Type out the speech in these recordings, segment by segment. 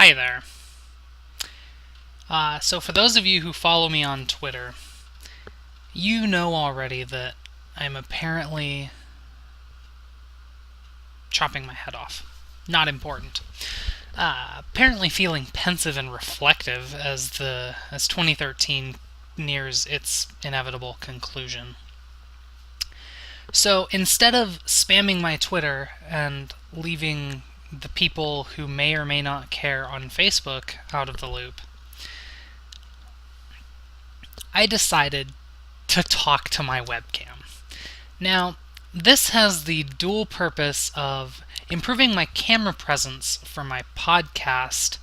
Hi there. So for those of you who follow me on Twitter, you know already that I'm apparently chopping my head off. Not important. Apparently feeling pensive and reflective as 2013 nears its inevitable conclusion. So instead of spamming my Twitter and leaving the people who may or may not care on Facebook out of the loop, I decided to talk to my webcam. Now, this has the dual purpose of improving my camera presence for my podcast,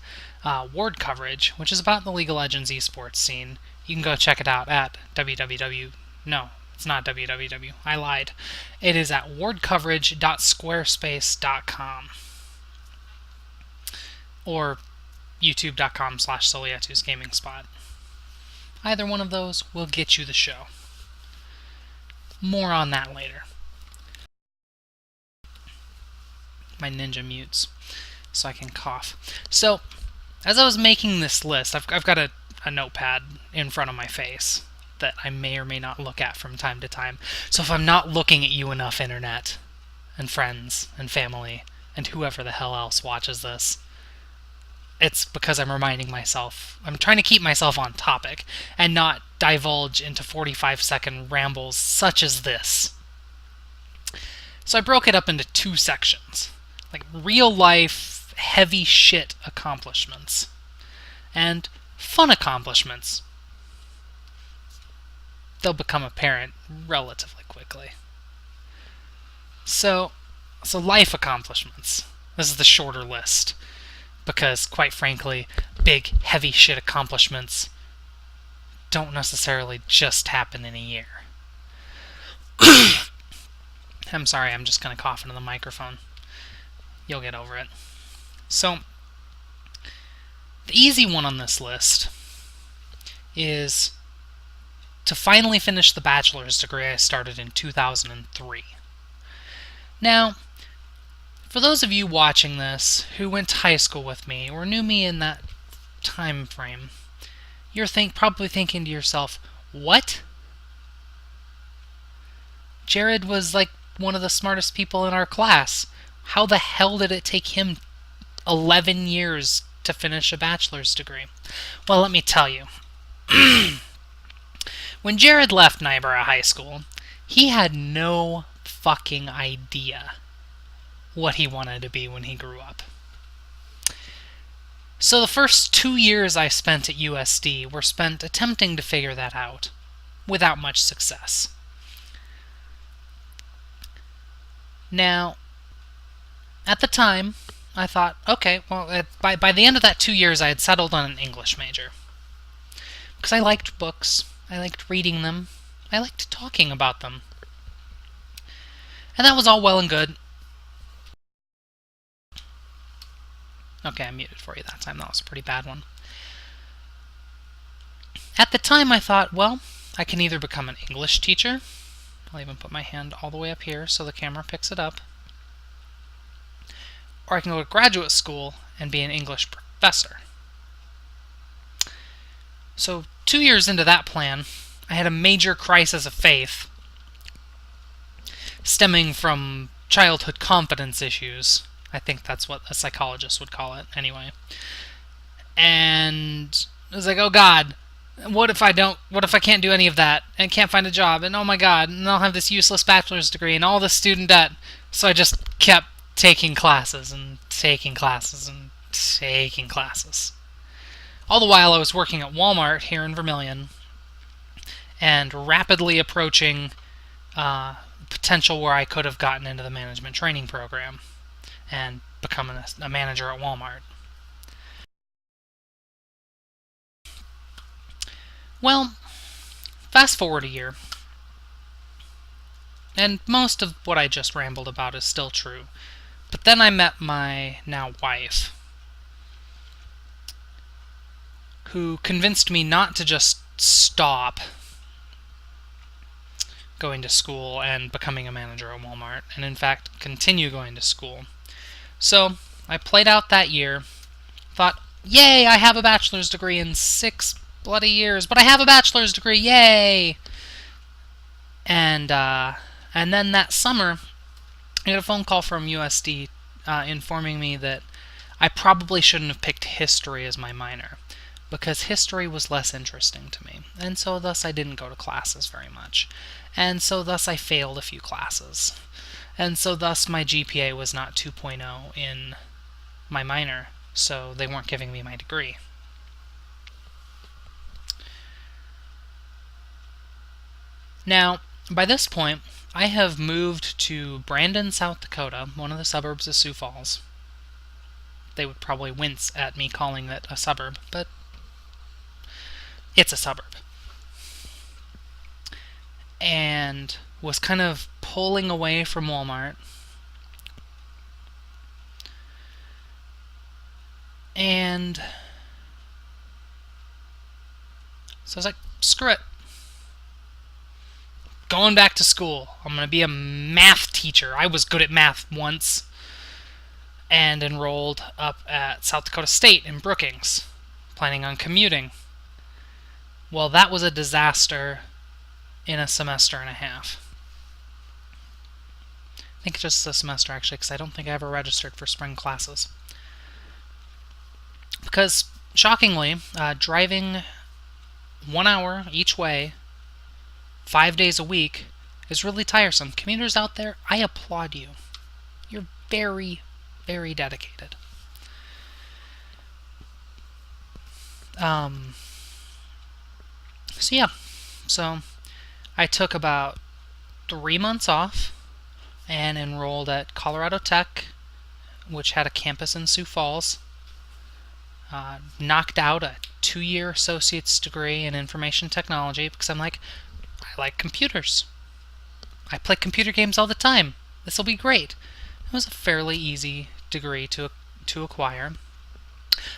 Ward Coverage, which is about the League of Legends esports scene. You can go check it out at www. No, it's not www. I lied. It is at wardcoverage.squarespace.com or youtube.com/Solietu's gaming spot. Either one of those will get you the show. More on that later. My ninja mutes so I can cough. So, as I was making this list, I've got a notepad in front of my face that I may or may not look at from time to time. So if I'm not looking at you enough, internet, and friends, and family, and whoever the hell else watches this, it's because I'm reminding myself, I'm trying to keep myself on topic, and not divulge into 45-second rambles such as this. So I broke it up into two sections, like real life, heavy shit accomplishments, and fun accomplishments. They'll become apparent relatively quickly. So life accomplishments. This is the shorter list, because, quite frankly, big, heavy shit accomplishments don't necessarily just happen in a year. I'm sorry, I'm just going to cough into the microphone. You'll get over it. So, the easy one on this list is to finally finish the bachelor's degree I started in 2003. Now, for those of you watching this who went to high school with me or knew me in that time frame, you're probably thinking to yourself, what? Jared was like one of the smartest people in our class. How the hell did it take him 11 years to finish a bachelor's degree? Well, let me tell you. When Jared left Niobrara High School, he had no fucking idea what he wanted to be when he grew up. So the first 2 years I spent at USD were spent attempting to figure that out, without much success. Now, at the time, I thought, okay, well, by the end of that 2 years, I had settled on an English major. Because I liked books, I liked reading them, I liked talking about them. And that was all well and good. Okay, I muted for you that time. That was a pretty bad one. At the time, I thought, well, I can either become an English teacher. I'll even put my hand all the way up here so the camera picks it up. Or I can go to graduate school and be an English professor. So 2 years into that plan, I had a major crisis of faith stemming from childhood confidence issues. I think that's what a psychologist would call it, anyway. And I was like, oh God, what if I can't do any of that, and can't find a job, and oh my God, and I'll have this useless bachelor's degree, and all this student debt. So I just kept taking classes, and taking classes, and taking classes. All the while I was working at Walmart here in Vermilion, and rapidly approaching potential where I could have gotten into the management training program and become a manager at Walmart. Well, fast forward a year, and most of what I just rambled about is still true. But then I met my now wife, who convinced me not to just stop going to school and becoming a manager at Walmart, and in fact continue going to school. So I played out that year, thought, Yay, I have a bachelor's degree in 6 bloody years, but I have a bachelor's degree, yay! And then that summer, I got a phone call from USD informing me that I probably shouldn't have picked history as my minor, because history was less interesting to me, and so thus I didn't go to classes very much, and so thus I failed a few classes, and so thus my GPA was not 2.0 in my minor, so they weren't giving me my degree. Now, by this point, I have moved to Brandon, South Dakota, one of the suburbs of Sioux Falls. They would probably wince at me calling it a suburb, but it's a suburb. And was kind of pulling away from Walmart. And so I was like, screw it. Going back to school. I'm going to be a math teacher. I was good at math once. And enrolled up at South Dakota State in Brookings, planning on commuting. Well, that was a disaster in a semester and a half. I think just a semester, actually, because I don't think I ever registered for spring classes. Because, shockingly, driving 1 hour each way, 5 days a week, is really tiresome. Commuters out there, I applaud you. You're very, very dedicated. So I took about 3 months off and enrolled at Colorado Tech, which had a campus in Sioux Falls. Knocked out a 2-year associate's degree in information technology because I'm like, I like computers. I play computer games all the time. This will be great. It was a fairly easy degree to acquire.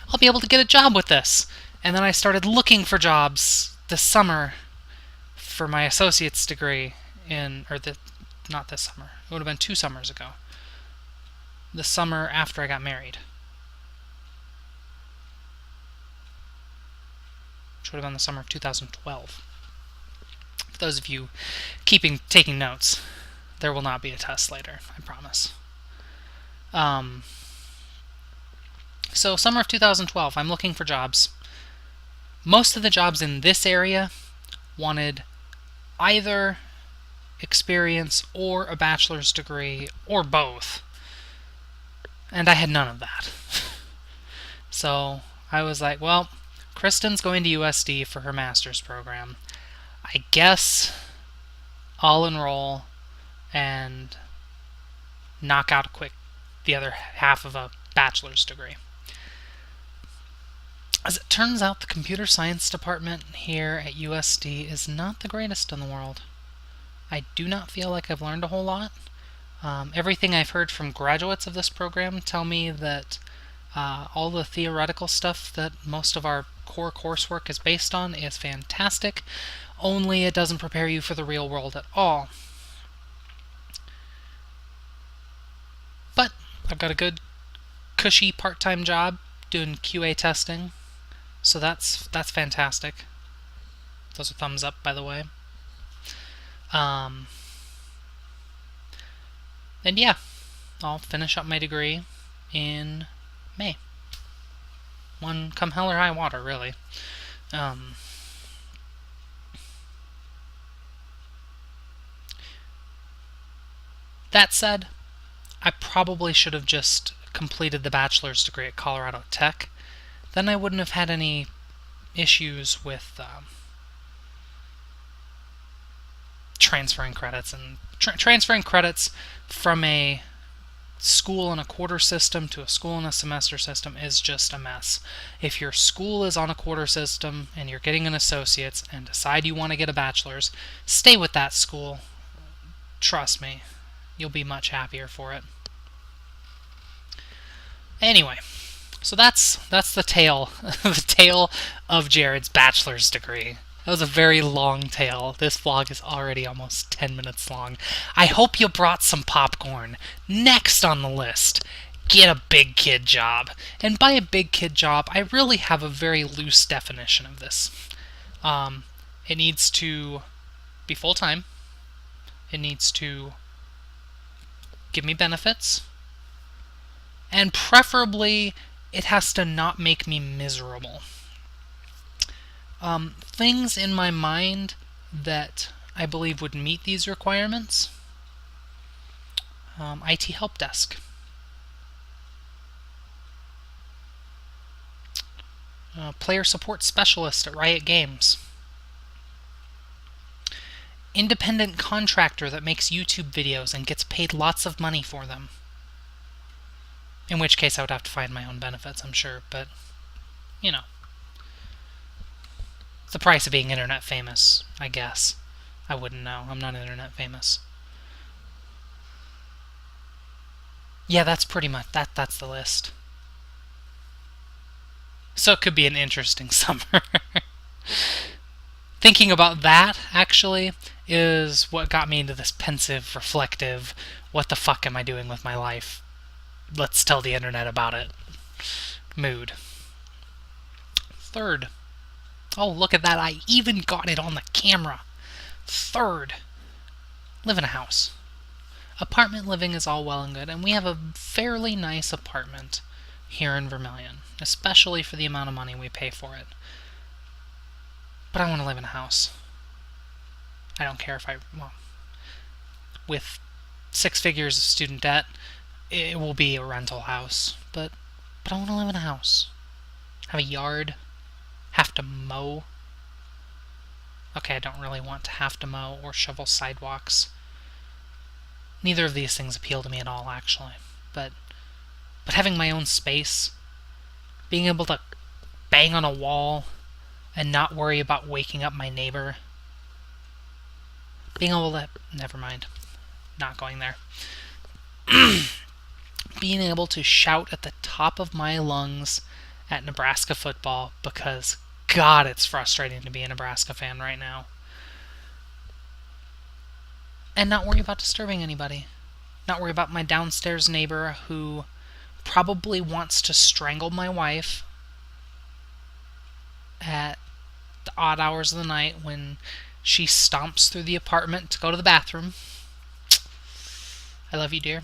I'll be able to get a job with this. And then I started looking for jobs this summer for my associate's degree not this summer. It would have been 2 summers ago. The summer after I got married. Which would have been the summer of 2012. For those of you taking notes, there will not be a test later, I promise. So summer of 2012, I'm looking for jobs. Most of the jobs in this area wanted either experience or a bachelor's degree or both. And I had none of that. So I was like, well, Kristen's going to USD for her master's program. I guess I'll enroll and knock out the other half of a bachelor's degree. As it turns out, the computer science department here at USD is not the greatest in the world. I do not feel like I've learned a whole lot. Everything I've heard from graduates of this program tell me that all the theoretical stuff that most of our core coursework is based on is fantastic, only it doesn't prepare you for the real world at all. But I've got a good, cushy part-time job doing QA testing, so that's fantastic. Those are thumbs up, by the way. And yeah, I'll finish up my degree in May. One come hell or high water, really. That said, I probably should have just completed the bachelor's degree at Colorado Tech. Then I wouldn't have had any issues with transferring credits. And transferring credits from a school in a quarter system to a school in a semester system is just a mess. If your school is on a quarter system and you're getting an associate's and decide you want to get a bachelor's, stay with that school. Trust me, you'll be much happier for it. Anyway, so that's the tale of Jared's bachelor's degree. That was a very long tale. This vlog is already almost 10 minutes long. I hope you brought some popcorn. Next on the list, get a big kid job. And by a big kid job, I really have a very loose definition of this. It needs to be full time. It needs to give me benefits. And preferably, it has to not make me miserable. Things in my mind that I believe would meet these requirements: IT help desk, player support specialist at Riot Games, independent contractor that makes YouTube videos and gets paid lots of money for them. In which case I would have to find my own benefits, I'm sure, but, you know. It's the price of being internet famous, I guess. I wouldn't know. I'm not internet famous. Yeah, that's pretty much, that's the list. So it could be an interesting summer. Thinking about that, actually, is what got me into this pensive, reflective, what the fuck am I doing with my life? Let's tell the internet about it mood. Third. Oh, look at that. I even got it on the camera. Third. Live in a house. Apartment living is all well and good, and we have a fairly nice apartment here in Vermilion, especially for the amount of money we pay for it. But I want to live in a house. I don't care if with 6 figures of student debt, it will be a rental house. But I want to live in a house. Have a yard. Have to mow. Okay, I don't really want to have to mow or shovel sidewalks. Neither of these things appeal to me at all, actually. But having my own space, being able to bang on a wall and not worry about waking up my neighbor, being able to... Never mind. Not going there. Being able to shout at the top of my lungs at Nebraska football, because, God, it's frustrating to be a Nebraska fan right now. And not worry about disturbing anybody. Not worry about my downstairs neighbor who probably wants to strangle my wife at the odd hours of the night when she stomps through the apartment to go to the bathroom. I love you, dear,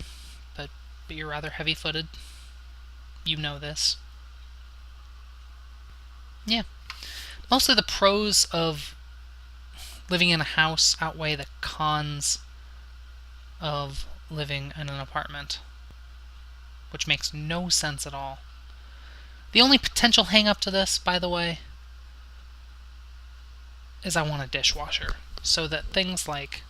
but you're rather heavy-footed. You know this. Yeah. Mostly the pros of living in a house outweigh the cons of living in an apartment, which makes no sense at all. The only potential hang-up to this, by the way, is I want a dishwasher, so that things like